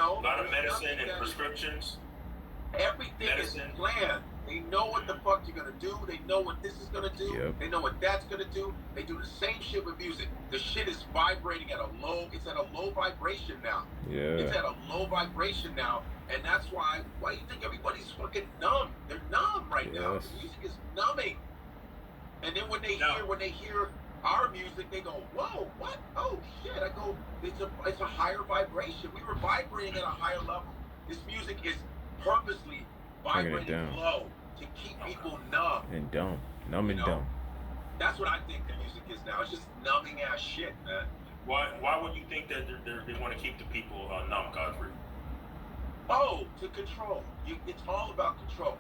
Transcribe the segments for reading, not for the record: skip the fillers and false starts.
know, A lot of there's medicine nothing and that prescriptions. everything is Medicine. planned. They know what the fuck you're gonna do. They know what this is gonna do. Yep. They know what that's gonna do. They do the same shit with music. The shit is vibrating at a low. It's at a low vibration now. It's Yeah. at a low vibration now, and that's why. Why do you think everybody's fucking numb? They're numb right now. Yes. The music is numbing. And then when they hear our music, they go, "Whoa, what? Oh shit!" I go, "It's a higher vibration. We were vibrating at a higher level. This music is purposely Bringing it vibrating down. low to keep people numb." And dumb. Numb and You know? dumb. That's what I think the music is now. It's just numbing ass shit, man. Why would you think that they want to keep the people numb, Godfrey? Oh, to control. It's all about control.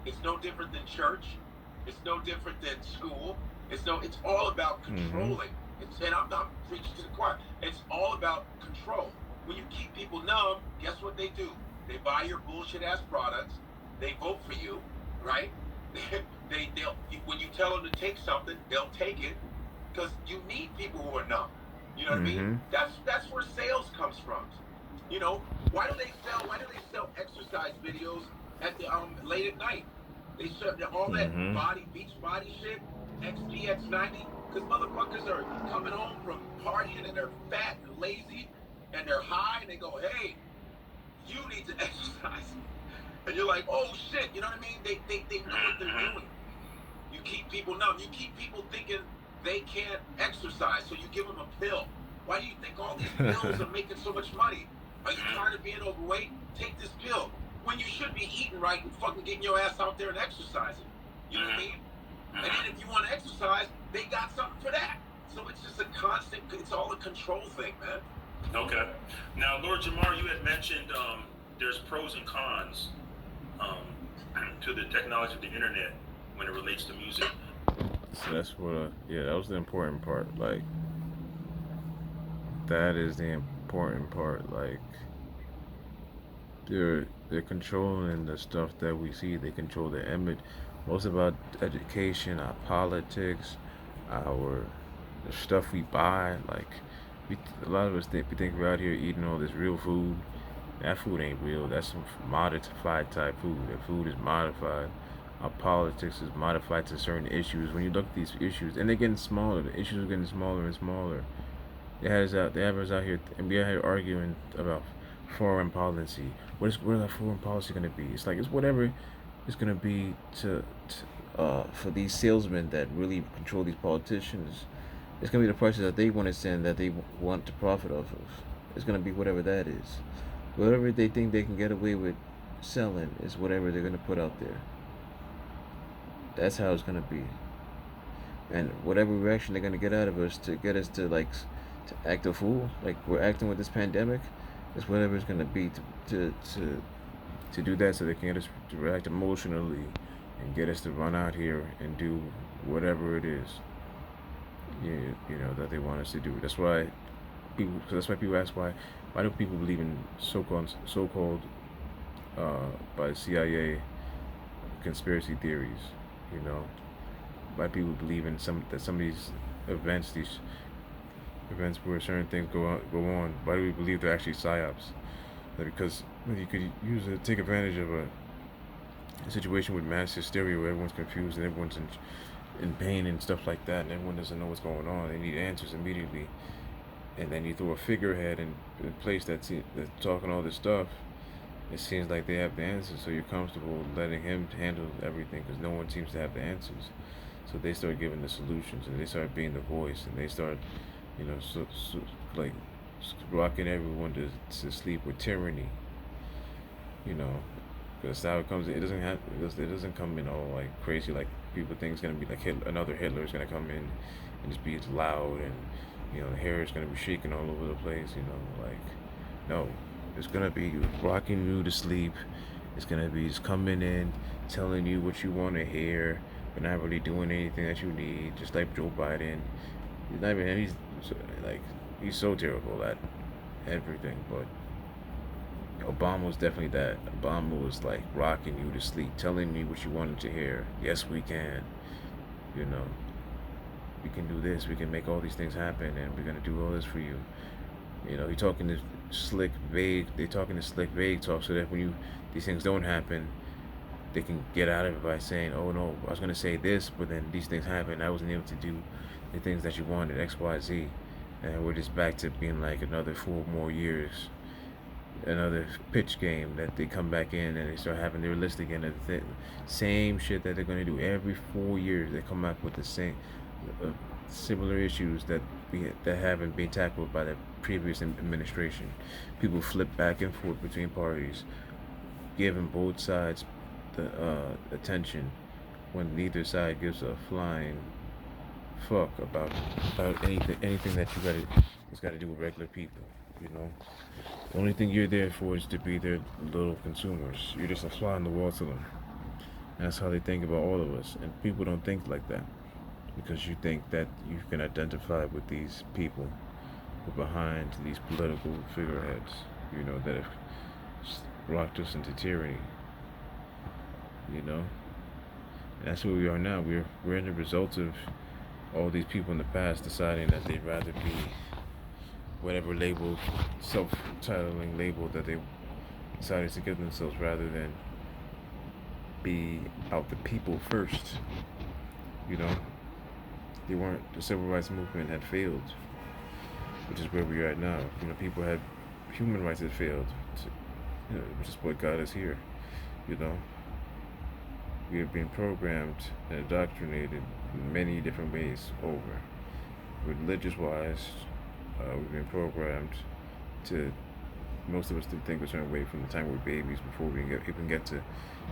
It's no different than church. It's no different than school. It's all about controlling. And I'm not preaching to the choir. It's all about control. When you keep people numb, guess what they do? They buy your bullshit ass products. They vote for you, right? They'll when you tell them to take something, they'll take it because you need people who are numb. You know what I mean? That's where sales comes from. You know, why do they sell exercise videos at the late at night? They sell all that beach body shit, XPX90, because motherfuckers are coming home from partying and they're fat and lazy and they're high and they go, "Hey, you need to exercise." And you're like, "Oh shit," you know what I mean? They know what they're doing. You keep people numb. You keep people thinking they can't exercise, so you give them a pill. Why do you think all these pills are making so much money? Are you tired of being overweight? Take this pill. When you should be eating right and fucking getting your ass out there and exercising. You know what I mean? And then if you want to exercise, they got something for that. So it's just a constant, it's all a control thing, man. Okay. Now, Lord Jamar, you had mentioned there's pros and cons to the technology of the internet when it relates to music. So that's what, that was the important part. Like, that is the important part. Like, they're controlling the stuff that we see. They control the image. Most of our education, our politics, the stuff we buy. Like, a lot of us think we're out here eating all this real food. That food ain't real. That's some modified type food. That food is modified. Our politics is modified to certain issues. When you look at these issues, and they're getting smaller. The issues are getting smaller and smaller. They have us out here, and we out here arguing about foreign policy. What is our foreign policy going to be? It's like it's whatever it's going to be for these salesmen that really control these politicians. It's going to be the prices that they want to send, that they want to profit off of. It's going to be whatever that is. Whatever they think they can get away with selling is whatever they're going to put out there. That's how it's going to be. And whatever reaction they're going to get out of us to get us to act a fool, like we're acting with this pandemic, is whatever it's going to be to do that, so they can get us to react emotionally and get us to run out here and do whatever it is, you know, that they want us to do. That's why people ask why do people believe in so-called by the CIA conspiracy theories. You know, why people believe in some of these events where certain things go on. Why do we believe they're actually psyops? Because you could take advantage of a situation with mass hysteria where everyone's confused and everyone's in pain and stuff like that, and everyone doesn't know what's going on. They need answers immediately, and then you throw a figurehead in place that's talking all this stuff. It seems like they have the answers, so you're comfortable letting him handle everything because no one seems to have the answers. So they start giving the solutions, and they start being the voice, and they start, you know, like rocking everyone to sleep with tyranny. You know, because how it comes, it doesn't come in all like crazy like people think it's gonna be like another Hitler is gonna come in and just be loud, and you know the hair is gonna be shaking all over the place. You know, like no. It's gonna be rocking you to sleep. It's gonna be just coming in, telling you what you want to hear, but not really doing anything that you need. Just like Joe Biden, he's not even. He's so terrible at everything. But Obama was definitely that. Obama was like rocking you to sleep, telling me what you wanted to hear. Yes, we can. You know, we can do this. We can make all these things happen, and we're gonna do all this for you. You know, he talking to slick, vague. They're talking in slick, vague talk, so that when these things don't happen, they can get out of it by saying, "Oh no, I was gonna say this, but then these things happen. I wasn't able to do the things that you wanted, X, Y, Z," and we're just back to being like another 4 more years, another pitch game that they come back in and they start having their list again of the same shit that they're gonna do every 4 years. They come back with the same uh, similar issues that haven't been tackled by the previous administration. People flip back and forth between parties, giving both sides the attention when neither side gives a flying fuck about anything that you got it's got to do with regular people. You know, the only thing you're there for is to be their little consumers. You're just a fly on the wall to them. And that's how they think about all of us. And people don't think like that because you think that you can identify with these people who are behind these political figureheads. You know that have locked us into tyranny. You know, and that's where we are now. We're in the result of all these people in the past deciding that they'd rather be whatever label, self-titling label that they decided to give themselves rather than be out the people first. You know, they weren't, the civil rights movement had failed, which is where we are at now. You know, people had, human rights had failed, which is what got us here. You know, we have been programmed and indoctrinated in many different ways over. Religious-wise, we've been programmed to, most of us to think a certain way from the time we're babies before we even get to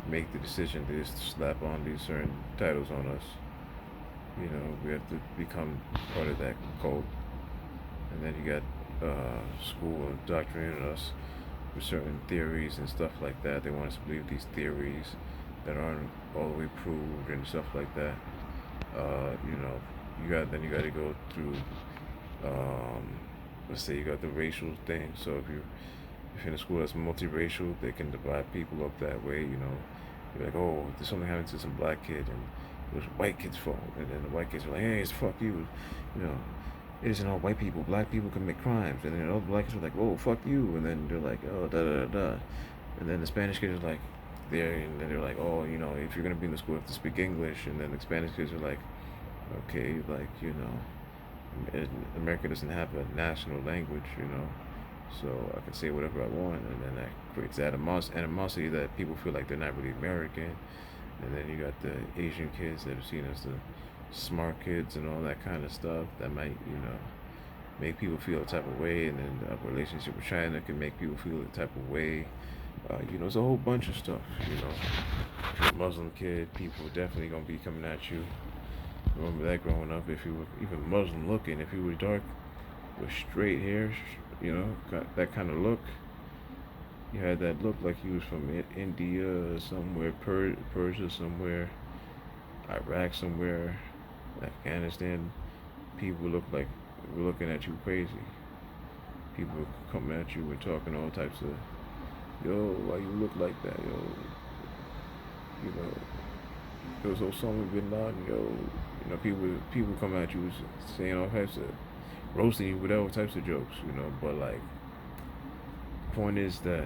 make the decision to just slap on these certain titles on us. You know, we have to become part of that cult. And then you got school indoctrinating us with certain theories and stuff like that. They want us to believe these theories that aren't all the way proved and stuff like that. You know, you got to go through. Let's say you got the racial thing. So if you're in a school that's multiracial, they can divide people up that way. You know, you're like, oh, there's something happened to some black kid and it was white kid's fault, and then the white kids are like, hey, it's fuck you. You know, it isn't all white people. Black people commit crimes, and then all the black kids are like, oh, fuck you, and then they're like, oh, da da da da, and then the Spanish kids are like, there, and then they're like, oh, you know, if you're gonna be in the school, you have to speak English, and then the Spanish kids are like, okay, like, you know, America doesn't have a national language, you know, so I can say whatever I want, and then that creates animosity that people feel like they're not really American. And then you got the Asian kids that are seen as the smart kids and all that kind of stuff that might, you know, make people feel a type of way. And then a relationship with China can make people feel a type of way. You know, it's a whole bunch of stuff, you know. If you're a Muslim kid, people are definitely going to be coming at you. Remember that growing up, if you were even Muslim looking, if you were dark with straight hair, you know, got that kind of look. You had that look like you was from India somewhere, Persia somewhere, Iraq somewhere, Afghanistan. People look like were looking at you crazy. People coming at you and talking all types of, yo, why you look like that, yo? You know, it was Osama bin Laden, yo. You know, people come at you saying all types of, roasting you with all types of jokes, you know, but like, point is that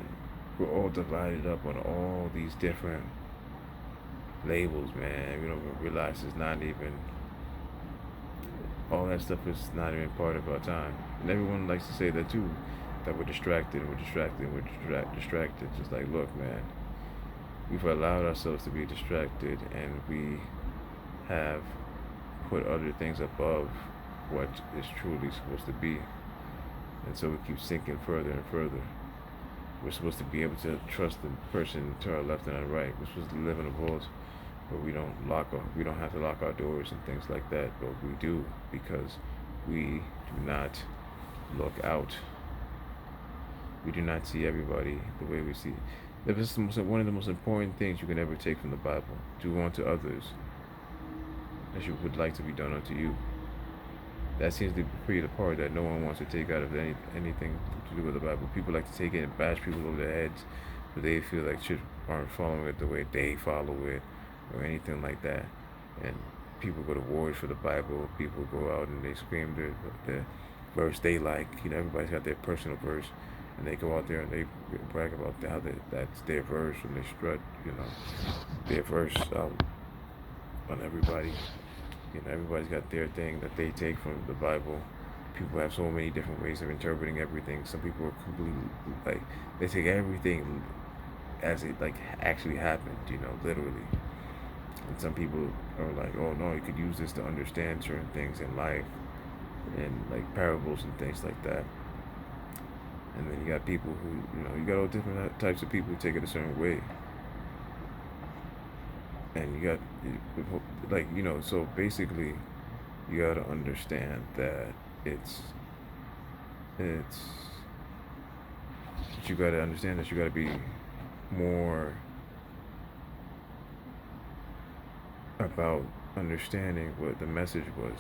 we're all divided up on all these different labels, man. We don't realize it's not even, all that stuff is not even part of our time. And everyone likes to say that too, that we're distracted. Just like, look, man, we've allowed ourselves to be distracted, and we have put other things above what is truly supposed to be. And so we keep sinking further and further. We're supposed to be able to trust the person to our left and our right. We're supposed to live in a vault where we don't have to lock our doors and things like that, but we do, because we do not look out. We do not see everybody the way we see. This is one of the most important things you can ever take from the Bible: do unto others as you would like to be done unto you. That seems to be the part that no one wants to take out of anything to do with the Bible. People like to take it and bash people over their heads, but they feel like shit aren't following it the way they follow it, or anything like that. And people go to wars for the Bible. People go out and they scream the verse they like. You know, everybody's got their personal verse, and they go out there and they brag about how that's their verse and they strut, their verse on everybody. Everybody's got their thing that they take from the Bible. People have so many different ways of interpreting everything. Some people are completely like they take everything as it like actually happened, literally. And some people are like, oh no, you could use this to understand certain things in life and like parables and things like that. And then you got people who, you got all different types of people who take it a certain way. And you got, like, so basically, you got to understand that it's, you got to understand that you got to be more about understanding what the message was.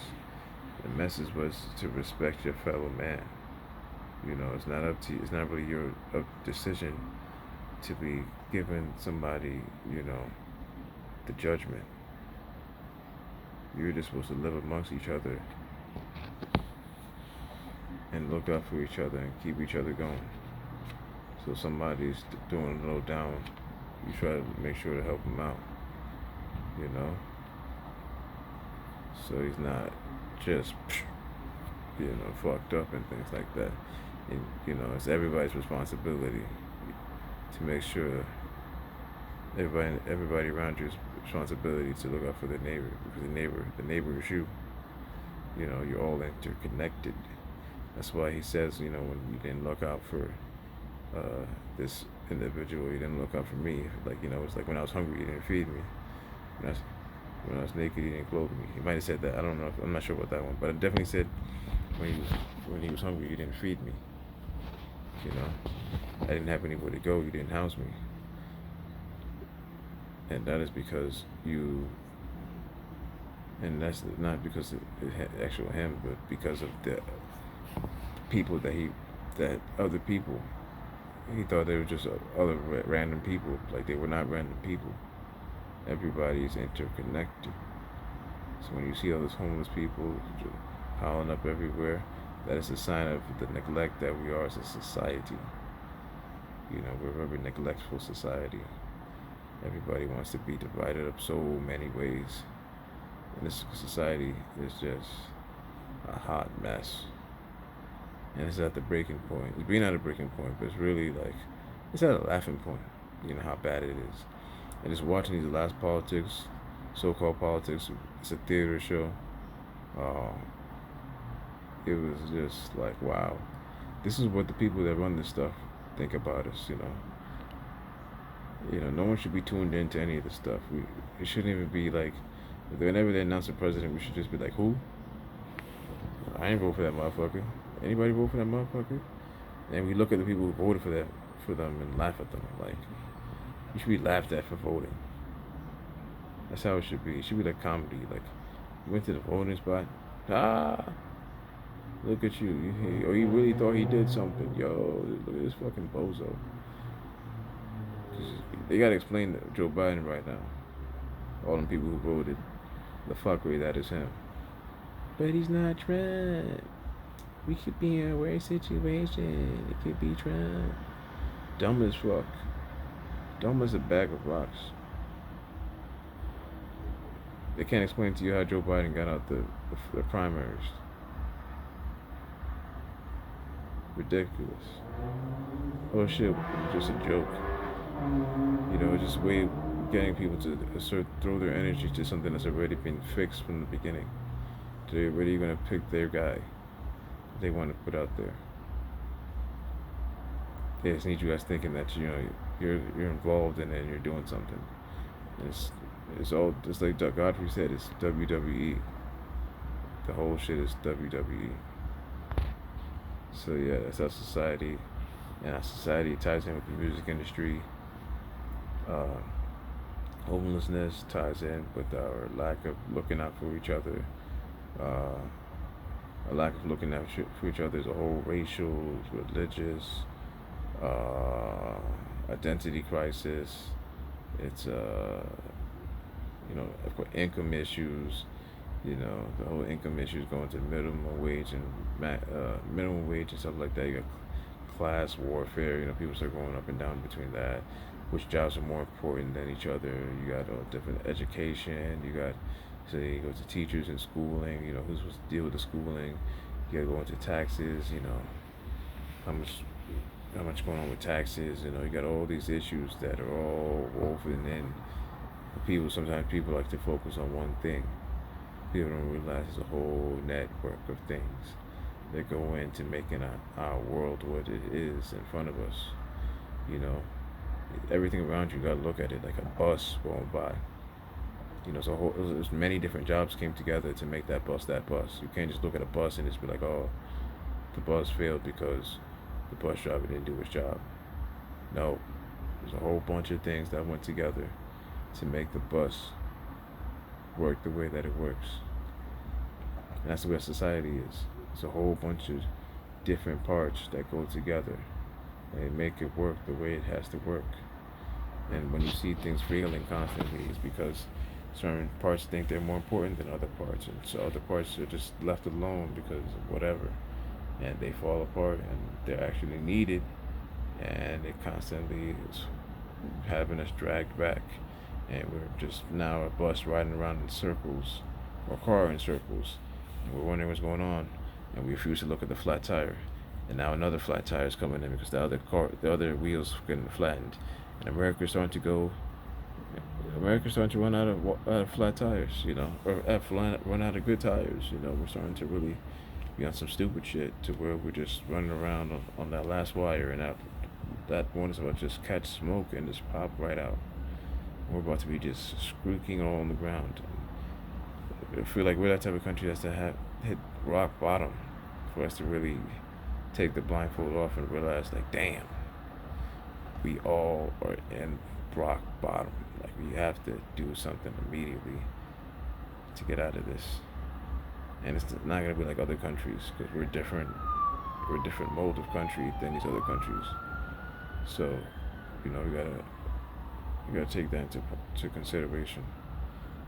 The message was to respect your fellow man. It's not up to you. It's not really your decision to be giving somebody, the judgment. You're just supposed to live amongst each other and look out for each other and keep each other going. So somebody's doing a little down, you try to make sure to help him out, so he's not just, fucked up and things like that. And, it's everybody's responsibility to make sure everybody around you is responsibility to look out for their neighbor, because the neighbor is you. You're all interconnected. That's why he says, when you didn't look out for this individual, you didn't look out for me. Like, it's like when I was hungry, you didn't feed me. When I was naked, you didn't clothe me. He might have said that. I don't know. I'm not sure about that one, but it definitely said when he was hungry, you didn't feed me. I didn't have anywhere to go. You didn't house me. And that is because and that's not because of actual him, but because of the people that other people, he thought they were just other random people. Like, they were not random people. Everybody's interconnected. So when you see all those homeless people piling up everywhere, that is a sign of the neglect that we are as a society. We're a very neglectful society. Everybody wants to be divided up so many ways. And this society is just a hot mess. And it's at the breaking point. It's being at a breaking point, but it's really like, it's at a laughing point, how bad it is. And just watching these last politics, so-called politics, it's a theater show. It was just like, wow. This is what the people that run this stuff think about us, no one should be tuned into any of this stuff. It shouldn't even be like, whenever they announce a president, we should just be like, who? I ain't vote for that motherfucker. Anybody vote for that motherfucker? And we look at the people who voted for them and laugh at them. Like, you should be laughed at for voting. That's how it should be. It should be like comedy. Like, you went to the voting spot. Look at you. You really thought he did something. Yo, look at this fucking bozo. They gotta explain to Joe Biden right now. All them people who voted, the fuckery that is him. But he's not Trump. We could be in a worse situation. It could be Trump. Dumb as fuck. Dumb as a bag of rocks. They can't explain to you how Joe Biden got out the primaries. Ridiculous. Oh shit, it was just a joke. Just way getting people to throw their energy to something that's already been fixed from the beginning. They're already gonna pick their guy they want to put out there. They just need you guys thinking that you're involved in it and you're doing something. It's all just like Godfrey said. It's WWE. The whole shit is WWE. So yeah, that's our society, and our society ties in with the music industry. Homelessness ties in with our lack of looking out for each other. A lack of looking out for each other as a whole, racial, religious, identity crisis. It's of course, income issues. The whole income issues going to minimum wage and stuff like that. You got class warfare. People start going up and down between that. Which jobs are more important than each other? You got different education. You got, say, you go to teachers and schooling. Who's supposed to deal with the schooling? You got to go into taxes. How much how much going on with taxes. You got all these issues that are all woven in. Sometimes people like to focus on one thing. People don't realize there's a whole network of things that go into making our world what it is in front of us. You know, everything around you, you gotta look at it like a bus going by. So there's many different jobs came together to make that bus that bus. You can't just look at a bus and just be like, oh, the bus failed because the bus driver didn't do his job. No, there's a whole bunch of things that went together to make the bus work the way that it works. And that's the way society is. It's a whole bunch of different parts that go together and make it work the way it has to work. And when you see things failing constantly, it's because certain parts think they're more important than other parts, and so other parts are just left alone because of whatever, and they fall apart, and they're actually needed, and it constantly is having us dragged back, and we're just now a bus riding around in circles, or a car in circles, and we're wondering what's going on, and we refuse to look at the flat tire, and now another flat tire is coming in because the other wheels getting flattened, and America's starting to run out of flat tires, or run out of good tires. We're starting to really be on some stupid shit to where we're just running around on that last wire, and that one is about to just catch smoke and just pop right out. We're about to be just squeaking all on the ground. I feel like we're that type of country that's to hit rock bottom for us to really take the blindfold off and realize, like, damn, we all are in rock bottom. Like, we have to do something immediately to get out of this. And it's not gonna be like other countries because we're different. We're a different mold of country than these other countries. So, we gotta take that into consideration.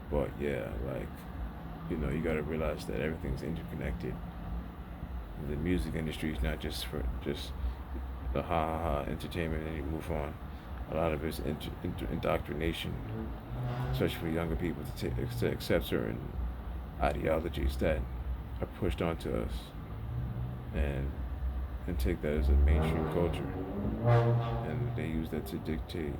But yeah, like, you gotta realize that everything's interconnected. The music industry is not just for just the ha entertainment and you move on. A lot of it's indoctrination, especially for younger people to accept certain ideologies that are pushed onto us, and take that as a mainstream culture, and they use that to dictate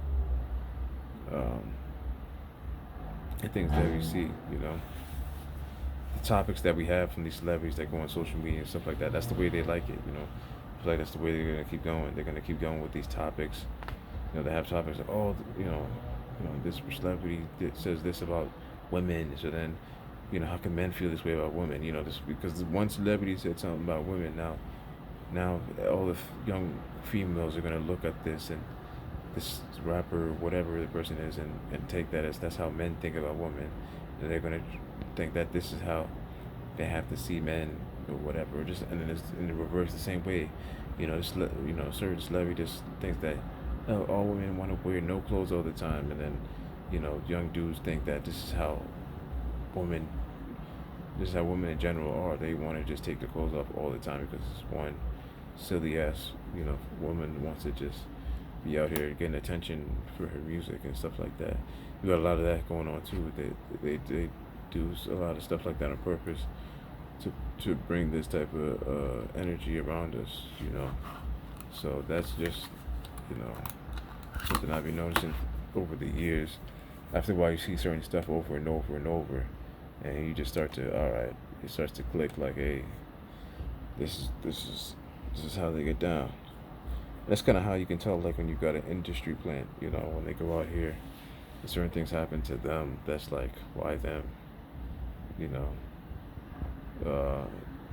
the things that we see. The topics that we have from these celebrities that go on social media and stuff like that. That's the way they like it. I feel like that's the way they're gonna keep going. They're gonna keep going with these topics. They have topics like, oh, this celebrity says this about women. So then, how can men feel this way about women? This because one celebrity said something about women. Now all the young females are gonna look at this and this rapper, whatever the person is, and take that as that's how men think about women. And they're gonna think that this is how they have to see men or whatever. And then it's in the reverse the same way. Certain celebrity just thinks that, oh, all women want to wear no clothes all the time, and then young dudes think that this is how women in general are. They want to just take their clothes off all the time because it's one silly ass woman wants to just be out here getting attention for her music and stuff like that. You got a lot of that going on too. They do a lot of stuff like that on purpose to bring this type of energy around us. So that's just something I've been noticing over the years. After a while, you see certain stuff over and over and over, and you just start to, alright, it starts to click like, hey, this is how they get down. That's kind of how you can tell, like, when you've got an industry plant, when they go out here, and certain things happen to them, that's like, why them?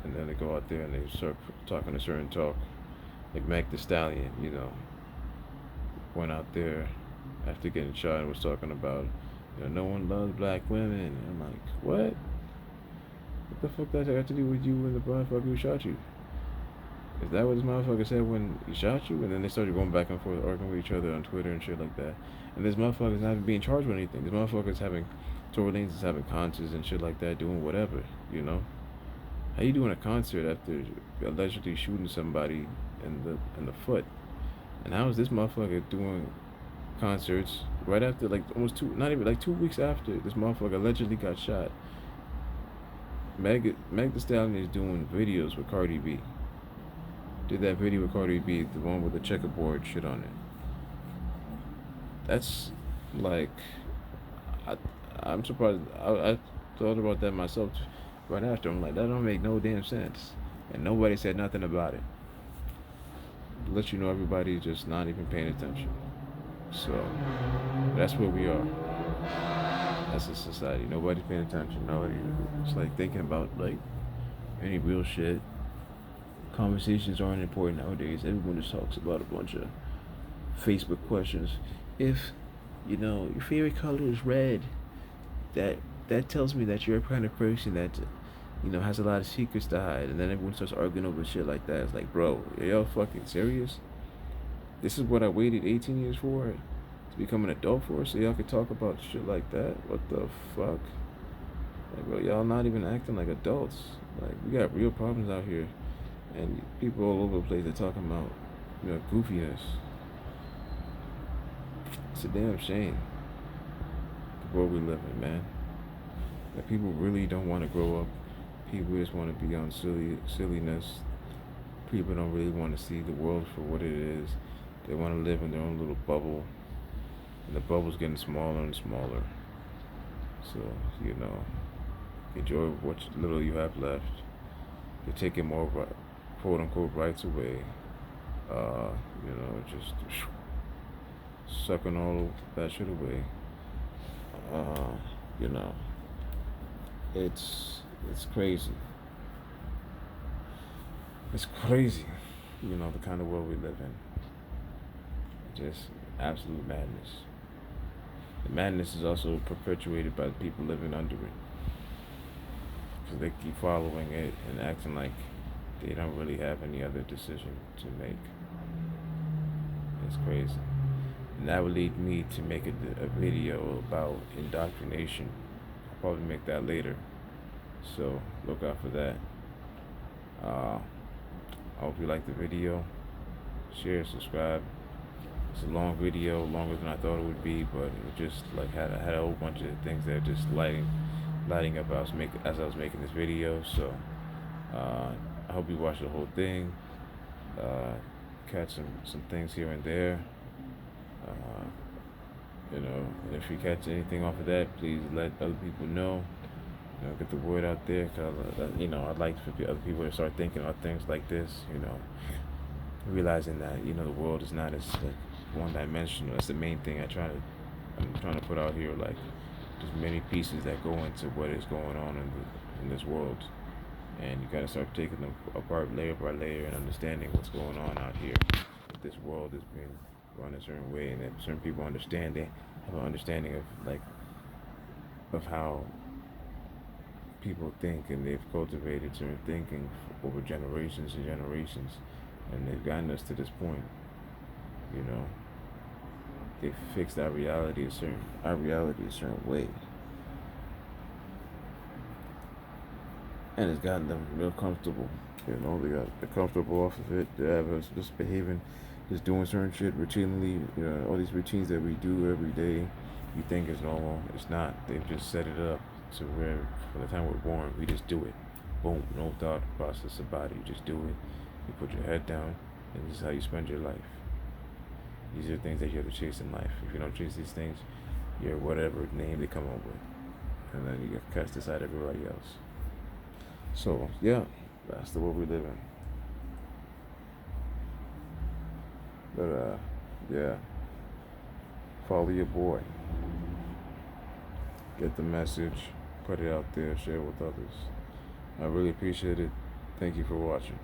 And then they go out there and they start talking a certain talk, like Meg the Stallion, went out there after getting shot and was talking about, no one loves black women. And I'm like, what? What the fuck does that got to do with you and the motherfucker who shot you? Is that what this motherfucker said when he shot you? And then they started going back and forth, arguing with each other on Twitter and shit like that. And this motherfucker's not even being charged with anything. This motherfucker's having Tory Lanez is having concerts and shit like that, doing whatever, How you doing a concert after allegedly shooting somebody in the foot? And how is this motherfucker doing concerts right after, like, almost two, not even like 2 weeks after this motherfucker allegedly got shot? Meg Thee Stallion is doing videos with Cardi B. Did that video with Cardi B, the one with the checkerboard shit on it. That's like, I, I'm surprised. I thought about that myself right after. I'm like, that don't make no damn sense, and nobody said nothing about it. Let you know everybody's just not even paying attention. So that's where we are. That's a society. Nobody's paying attention. Nobody. It's like thinking about like any real shit. Conversations aren't important nowadays. Everyone just talks about a bunch of Facebook questions. If your favorite color is red, that that tells me that you're a kind of person that has a lot of secrets to hide. And then everyone starts arguing over shit like that. It's like, bro, are y'all fucking serious? This is what I waited 18 years for to become an adult for, so y'all could talk about shit like that. What the fuck? Like, bro, y'all not even acting like adults. Like, we got real problems out here, and people all over the place are talking about goofiness. It's a damn shame the world we live in, man. That people really don't want to grow up. People just want to be on silliness. People don't really want to see the world for what it is. They want to live in their own little bubble, and the bubble's getting smaller and smaller. So enjoy what little you have left. They're taking more quote unquote rights away. Just sucking all that shit away. You know, it's crazy. It's crazy, the kind of world we live in. Just absolute madness. The madness is also perpetuated by the people living under it, because they keep following it and acting like they don't really have any other decision to make. It's crazy. And that would lead me to make a video about indoctrination. I'll probably make that later, so look out for that. I hope you liked the video. Share, subscribe. It's a long video, longer than I thought it would be, but it just had a whole bunch of things that are just lighting up as I was making this video. So I hope you watch the whole thing. Catch some things here and there. And if you catch anything off of that, please let other people know. Get the word out there, because I'd like for other people to start thinking about things like this. Realizing that the world is not as one-dimensional. That's the main thing I'm trying to put out here. Like, there's many pieces that go into what is going on in this world, and you gotta start taking them apart layer by layer and understanding what's going on out here. If this world is being run a certain way, and if certain people have an understanding of how people think, and they've cultivated certain thinking over generations and generations, and they've gotten us to this point. They've fixed our reality a certain way, and it's gotten them real comfortable. They're comfortable off of it. They have us just behaving, just doing certain shit routinely. All these routines that we do every day, you think is normal. It's not. They've just set it up to where, from the time we're born, we just do it. Boom, no thought process about it. You just do it. You put your head down, and this is how you spend your life. These are things that you have to chase in life. If you don't chase these things, you're whatever name they come up with, and then you get cast aside everybody else. So yeah, that's the world we live in. But yeah, follow your boy. Get the message, put it out there, share it with others. I really appreciate it. Thank you for watching.